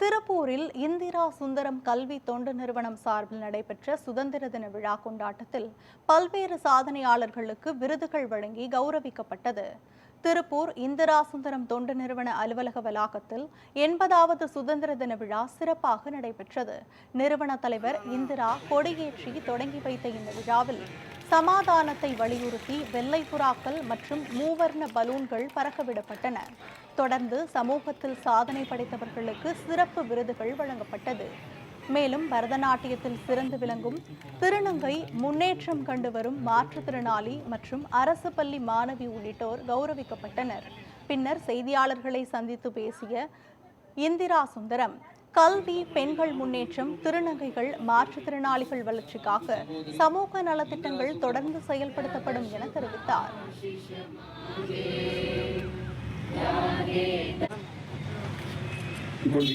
திருப்பூரில் இந்திரா சுந்தரம் கல்வி தொண்டு நிறுவனம் சார்பில் நடைபெற்ற சுதந்திர தின விழா கொண்டாட்டத்தில் பல்வேறு சாதனையாளர்களுக்கு விருதுகள் வழங்கி கௌரவிக்கப்பட்டது. திருப்பூர் இந்திரா சுந்தரம் தொண்டு நிறுவன அலுவலக வளாகத்தில் 80வது சுதந்திர தின விழா சிறப்பாக நடைபெற்றது. நிறுவன தலைவர் இந்திரா கொடியேற்றி தொடங்கி வைத்த இந்த விழாவில் சமாதானத்தை வலியுறுத்தி வெள்ளை புறாக்கள் மற்றும் மூவர்ண பலூன்கள் பறக்கவிடப்பட்டன. தொடர்ந்து சமூகத்தில் சாதனை படைத்தவர்களுக்கு சிறப்பு விருதுகள் வழங்கப்பட்டது. மேலும் பரதநாட்டியத்தில் சிறந்து விளங்கும் திருநங்கை, முன்னேற்றம் கண்டு வரும் மாற்றுத்திறனாளி மற்றும் அரசு பள்ளி மாணவி உள்ளிட்டோர் கௌரவிக்கப்பட்டனர். பின்னர் செய்தியாளர்களை சந்தித்து பேசிய இந்திரா சுந்தரம், கல்வி, பெண்கள் முன்னேற்றம், திருநங்கைகள், மாற்றுத்திறனாளிகள் வளர்ச்சிக்காக சமூக நலத்திட்டங்கள் தொடர்ந்து செயல்படுத்தப்படும் என தெரிவித்தார்.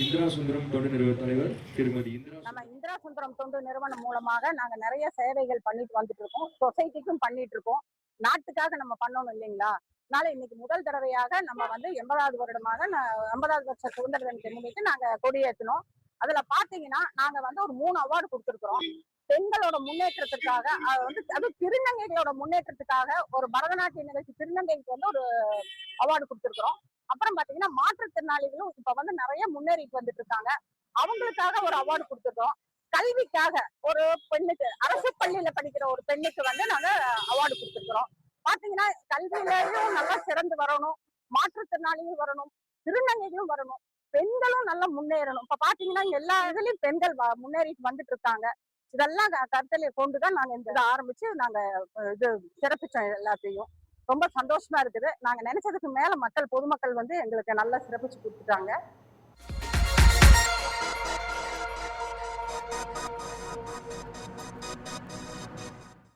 இந்திரா சுந்தரம் தொண்டு நிறுவன தலைவர் திருமதி இந்திரா சுந்தரம் தொண்டு நிறுவனம் மூலமாக நாங்க நிறைய சேவைகள் பண்ணிட்டு வந்துட்டு இருக்கோம். சொசைட்டிக்கும் பண்ணிட்டு இருக்கோம். நாட்டுக்காக நம்ம பண்ணணும் இல்லைங்களா? அதனால இன்னைக்கு முதல் தடவையாக நம்ம 80வது வருடமாக 80வது வருஷ சுதந்திர தினத்தை முன்னிட்டு நாங்க கொடியேற்றினோம். அதுல பாத்தீங்கன்னா நாங்க ஒரு 3 அவார்டு கொடுத்துருக்கிறோம். பெண்களோட முன்னேற்றத்துக்காக, அது திருநங்கைகளோட முன்னேற்றத்துக்காக ஒரு பரதநாட்டிய நிகழ்ச்சி திருநங்கைக்கு ஒரு அவார்டு கொடுத்துருக்கிறோம். அப்புறம் பாத்தீங்கன்னா மாற்றுத்திறனாளிகளும் இப்ப நிறைய முன்னேறிட்டு வந்துட்டு இருக்காங்க. அவங்களுக்காக ஒரு அவார்டு கொடுத்துருக்கோம். கல்விக்காக ஒரு பெண்ணுக்கு, அரசு பள்ளியில படிக்கிற ஒரு பெண்ணுக்கு நாங்க அவார்டு கொடுத்துருக்கிறோம். பாத்தீங்கன்னா கல்வியிலையும் நல்லா சிறந்து வரணும், மாற்றுத்திறனாளியும் வரணும், திருநங்கைகளும் வரணும், பெண்களும் நல்லா முன்னேறணும். இப்ப பாத்தீங்கன்னா எல்லா இதுலயும் பெண்கள் முன்னேறிட்டு வந்துட்டு இருக்காங்க. இதெல்லாம் கருத்துல கொண்டுதான் நாங்க இந்த இதை ஆரம்பிச்சு நாங்க இது சிறப்பிச்சோம். எல்லாத்தையும் ரொம்ப சந்தோஷமா இருக்குது. நாங்க நினைச்சதுக்கு மேல பொதுமக்கள் எங்களுக்கு நல்லா சிறப்பிச்சு கொடுத்துட்டாங்க.